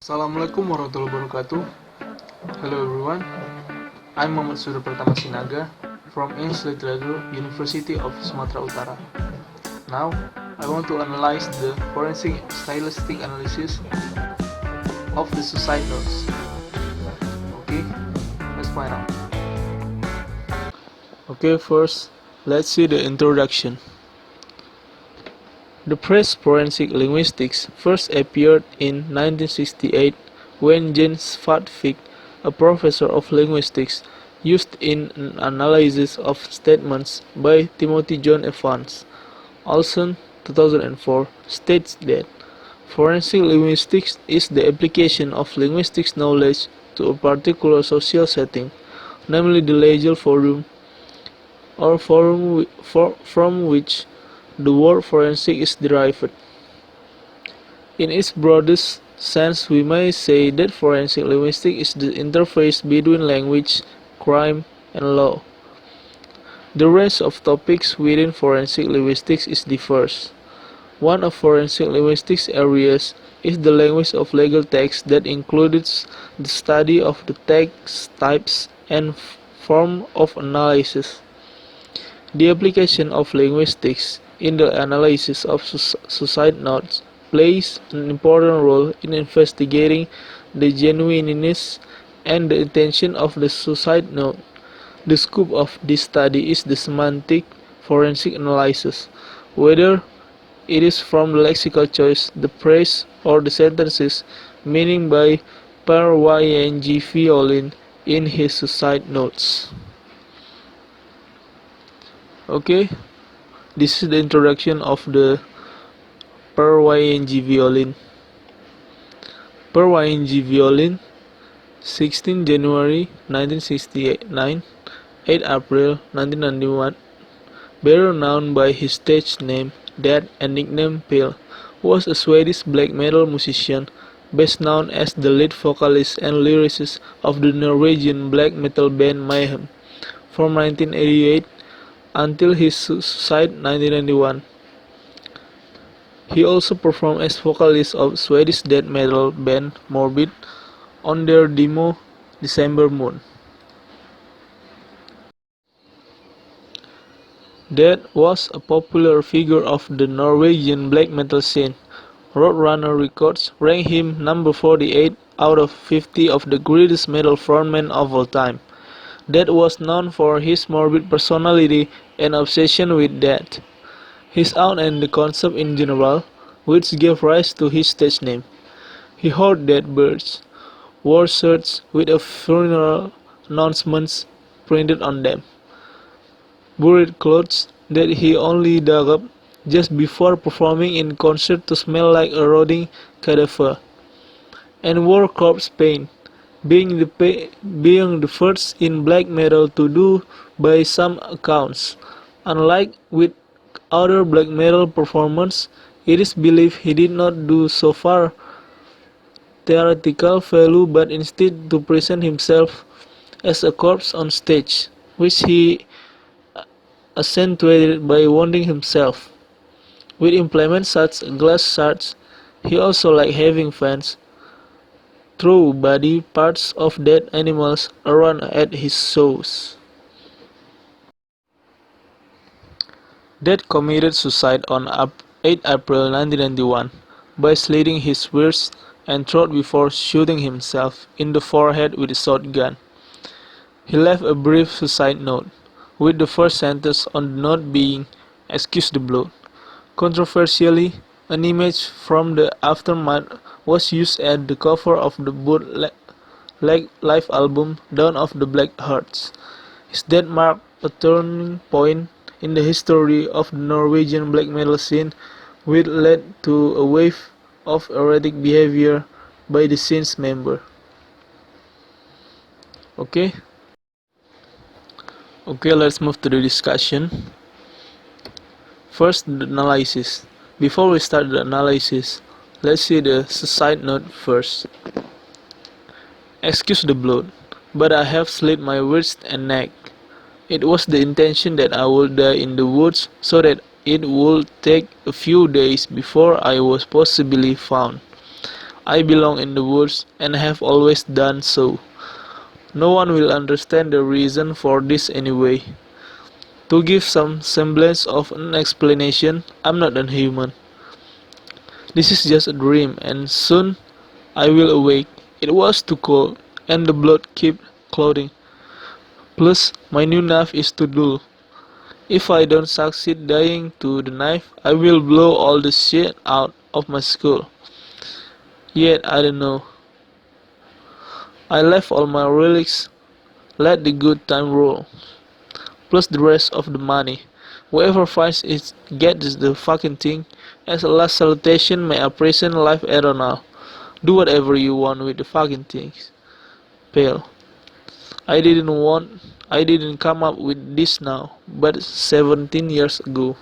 Assalamualaikum warahmatullahi wabarakatuh. Hello everyone. I'm Surya Pratama Sinaga from English Literature, University of Sumatera Utara. Now, I want to analyze the forensic stylistic analysis of the suicide notes. Okay, let's find out. Okay, first, let's see the introduction. The phrase forensic linguistics first appeared in 1968 when James Fadvik, a professor of linguistics, used in an analysis of statements by Timothy John Evans. Ohlin, 2004, states that forensic linguistics is the application of linguistics knowledge to a particular social setting, namely the legal forum, or forum from which the word forensic is derived. In its broadest sense, we may say that forensic linguistics is the interface between language, crime, and law. The range of topics within forensic linguistics is diverse. One of forensic linguistics areas is the language of legal text that includes the study of the text types and form of analysis. The application of linguistics in the analysis of suicide notes plays an important role in investigating the genuineness and the intention of the suicide note. The scope of this study is the semantic forensic analysis, whether it is from the lexical choice, the phrase, or the sentences, meaning by Yngve Ohlin in his suicide notes. Okay, this is the introduction of the Yngve Ohlin. Yngve Ohlin, 16 January 1969, 8 April 1991, better known by his stage name Dead and nickname Pale, was a Swedish black metal musician, best known as the lead vocalist and lyricist of the Norwegian black metal band Mayhem, from 1988 until his suicide 1991. He also performed as vocalist of Swedish death metal band Morbid on their demo December Moon. Dead was a popular figure of the Norwegian black metal scene. Roadrunner Records ranked him number 48 out of 50 of the greatest metal frontmen of all time. Dead was known for his morbid personality and obsession with death, his own and the concept in general, which gave rise to his stage name. He hoarded dead birds, wore shirts with a funeral announcements printed on them, buried clothes that he only dug up just before performing in concert to smell like a rotting cadaver, and wore corpse paint, being the first in black metal to do by some accounts. Unlike with other black metal performers, it is believed he did not do so for theatrical value but instead to present himself as a corpse on stage, which he accentuated by wounding himself with implements such as glass shards. He also liked having fans throw body parts of dead animals around at his shows. Dead committed suicide on 8 April 1991 by slitting his wrists and throat before shooting himself in the forehead with a shotgun. He left a brief suicide note, with the first sentence on the note being, "Excuse the blood." Controversially, an image from the aftermath was used at the cover of the bootleg live album Dawn of the Black Hearts. His death marked a turning point in the history of the Norwegian black metal scene, which led to a wave of erratic behavior by the scene's members. Okay, let's move to the discussion. First, the analysis. Before we start the analysis, let's see the suicide note first. "Excuse the blood, but I have slit my wrist and neck. It was the intention that I would die in the woods so that it would take a few days before I was possibly found. I belong in the woods and have always done so. No one will understand the reason for this anyway. To give some semblance of an explanation, I'm not a human. This is just a dream, and soon I will awake. It was too cold, and the blood kept clotting. Plus, my new knife is too dull. If I don't succeed dying to the knife, I will blow all the shit out of my skull. Yet, I don't know. I left all my relics, let the good time roll, plus the rest of the money. Whoever finds it gets the fucking thing. As a last salutation, may I present life eternal. Do whatever you want with the fucking things. Pale. I didn't come up with this now, but 17 years ago.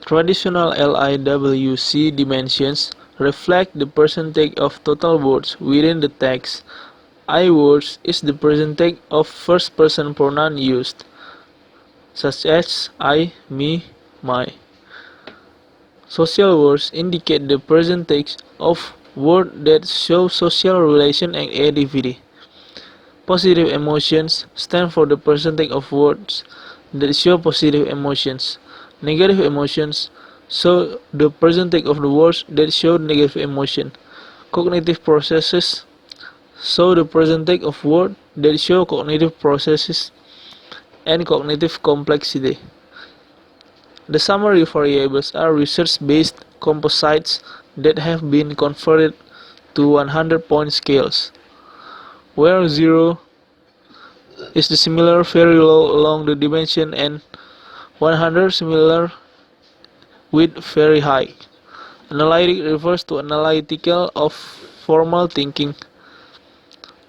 Traditional LIWC dimensions reflect the percentage of total words within the text. I words is the percentage of first person pronoun used, such as I, me, my. Social words indicate the percentage of words that show social relation and activity. Positive emotions stand for the percentage of words that show positive emotions. Negative emotions show the percentage of the words that show negative emotion. Cognitive processes show the percentage of words that show cognitive processes and cognitive complexity. The summary variables are research-based composites that have been converted to 100-point scales, where 0 is the similar very low along the dimension and 100 similar with very high. Analytic refers to analytical of formal thinking.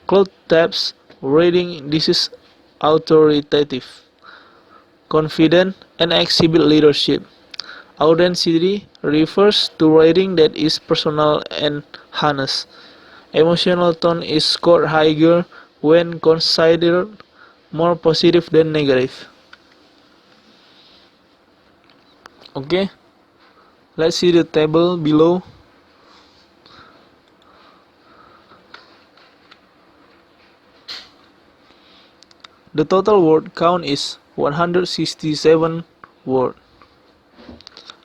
Cloud tabs rating this is authoritative, confident, and exhibit leadership. Authenticity refers to writing that is personal and honest. Emotional tone is scored higher when considered more positive than negative. Okay, let's see the table below. The total word count is 167 words.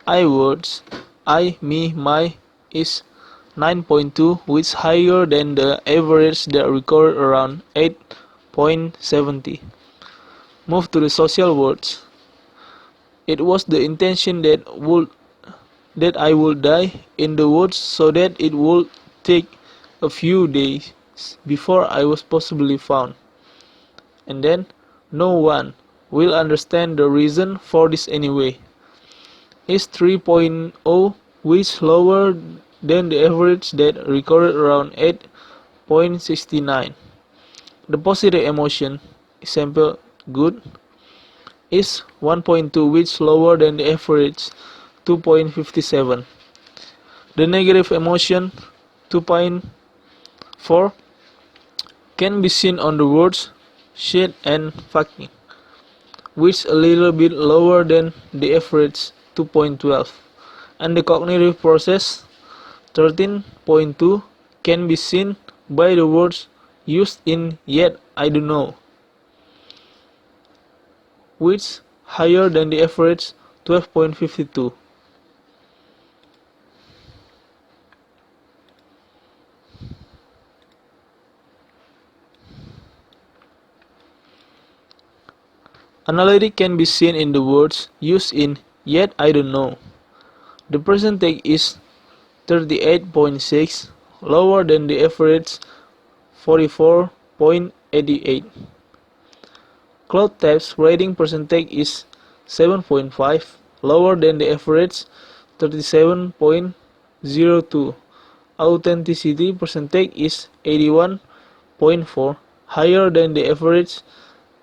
I words, I, me, my is 9.2, which is higher than the average that recorded around 8.70. Move to the social words. It was the intention that I would die in the woods so that it would take a few days before I was possibly found. And then, no one will understand the reason for this anyway. Is 3.0, which lower than the average that recorded around 8.69. The positive emotion, example good, is 1.2, which lower than the average 2.57. The negative emotion 2.4 can be seen on the words shit and fucking, which a little bit lower than the average 2.12, and the cognitive process 13.2 can be seen by the words used in yet I don't know, which higher than the average 12.52. Analytic can be seen in the words used in yet I don't know. The percentage is 38.6, lower than the average 44.88. Cloud tabs rating percentage is 7.5, lower than the average 37.02. Authenticity percentage is 81.4, higher than the average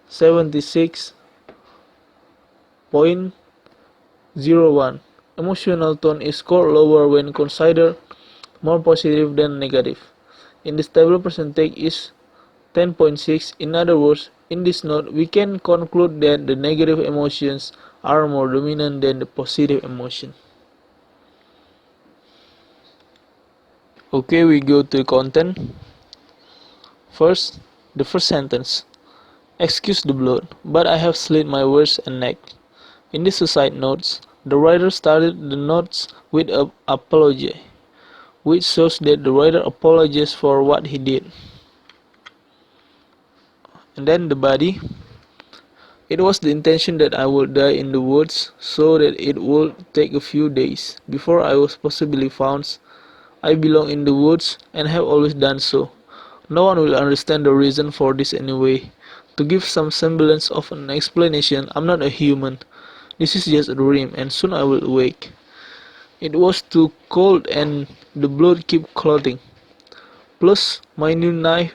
76.01. Emotional tone is scored lower when considered more positive than negative. In this table, percentage is 10.6. In other words, in this note, we can conclude that the negative emotions are more dominant than the positive emotion. Okay, we go to content. First, the first sentence. Excuse the blood, but I have slit my wrist and neck. In the suicide notes, the writer started the notes with an apology, which shows that the writer apologized for what he did. And then the body. It was the intention that I would die in the woods, so that it would take a few days before I was possibly found. I belong in the woods and have always done so. No one will understand the reason for this anyway. To give some semblance of an explanation, I'm not a human. This is just a dream, and soon I will awake. It was too cold and the blood kept clotting. Plus, my new knife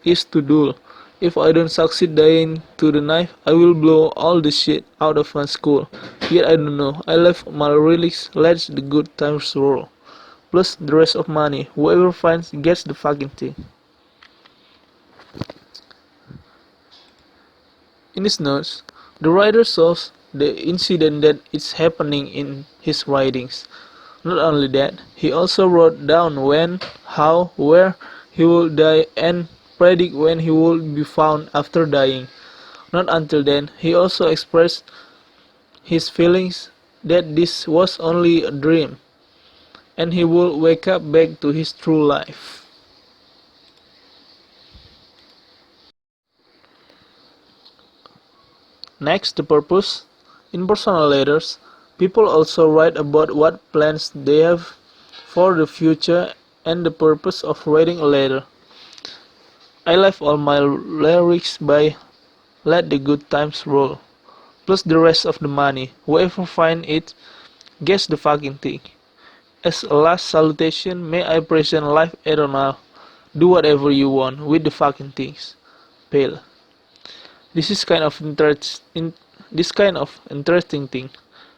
is too dull. If I don't succeed dying to the knife, I will blow all the shit out of my skull. Yet I don't know. I left my relics, let the good times roll. Plus the rest of money. Whoever finds gets the fucking thing. In his notes, the writer shows the incident that is happening in his writings. Not only that, he also wrote down when, how, where he would die and predict when he would be found after dying. Not until then, he also expressed his feelings that this was only a dream, and he would wake up back to his true life. Next, the purpose. In personal letters, people also write about what plans they have for the future and the purpose of writing a letter. I left all my lyrics by let the good times roll, plus the rest of the money. Whoever finds it gets the fucking thing. As a last salutation, may I present life eternal. Do whatever you want with the fucking things. Pale. This is kind of interesting thing.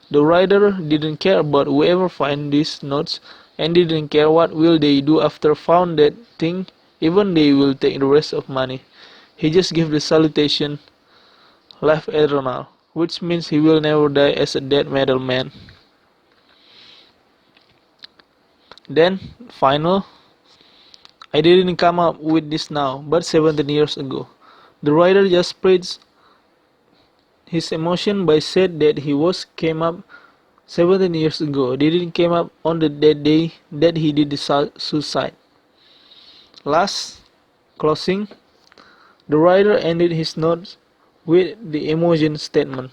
The writer didn't care about whoever find these notes and didn't care what will they do after found that thing, even they will take the rest of money. He just gave the salutation life eternal, which means he will never die as a dead metal man. Then, final. I didn't come up with this now, but 17 years ago. The writer just spreads his emotion by said that he was came up 17 years ago. Didn't came up on that day that he did the suicide. Last, closing. The writer ended his notes with the emotion statement.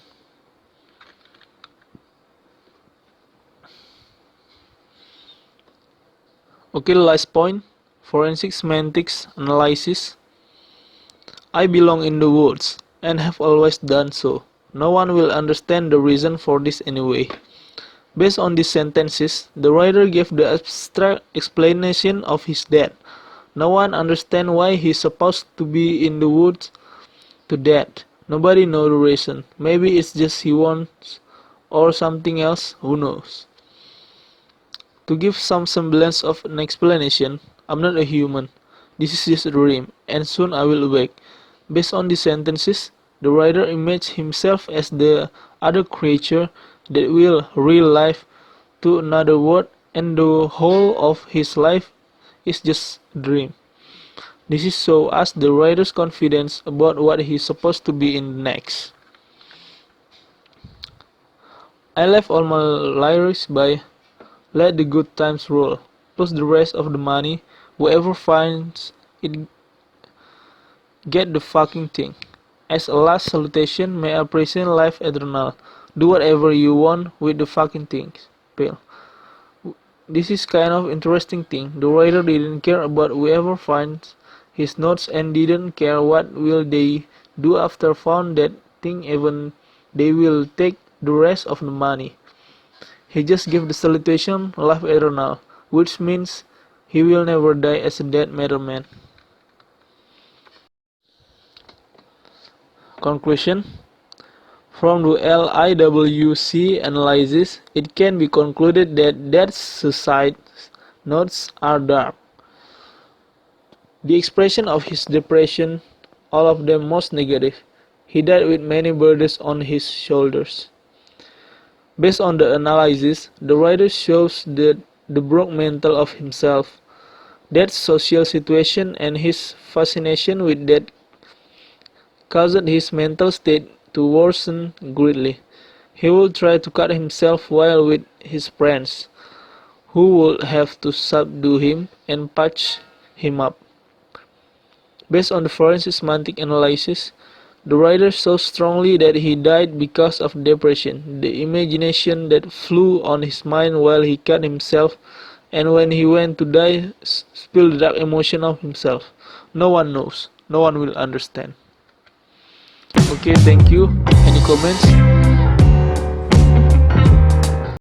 Okay, last point. Forensic semantics analysis. I belong in the woods and have always done so. No one will understand the reason for this anyway. Based on these sentences, the writer gave the abstract explanation of his death. No one understands why he's supposed to be in the woods to death. Nobody knows the reason. Maybe it's just he wants or something else, who knows. To give some semblance of an explanation, I'm not a human. This is just a dream, and soon I will awake. Based on these sentences, the writer imaged himself as the other creature that will real life to another world, and the whole of his life is just a dream. This is so as the writer's confidence about what he's supposed to be in the next. I left all my lyrics by let the good times roll, plus the rest of the money. Whoever finds it get the fucking thing. As a last salutation, may I present life eternal. Do whatever you want with the fucking things. Pale. This is kind of interesting thing. The writer didn't care about whoever finds his notes and didn't care what will they do after found that thing, even they will take the rest of the money. He just gave the salutation life eternal, which means he will never die as a dead metal man. Conclusion. From the LIWC analysis, it can be concluded that death suicide notes are dark. The expression of his depression, all of them most negative. He died with many burdens on his shoulders. Based on the analysis, the writer shows that the broke mental of himself, That social situation and his fascination with death caused his mental state to worsen greatly. He would try to cut himself while with his friends, who would have to subdue him and patch him up. Based on the forensic semantic analysis, the writer saw strongly that he died because of depression, the imagination that flew on his mind while he cut himself, and when he went to die, spilled the dark emotion of himself. No one knows. No one will understand. Okay, thank you. Any comments?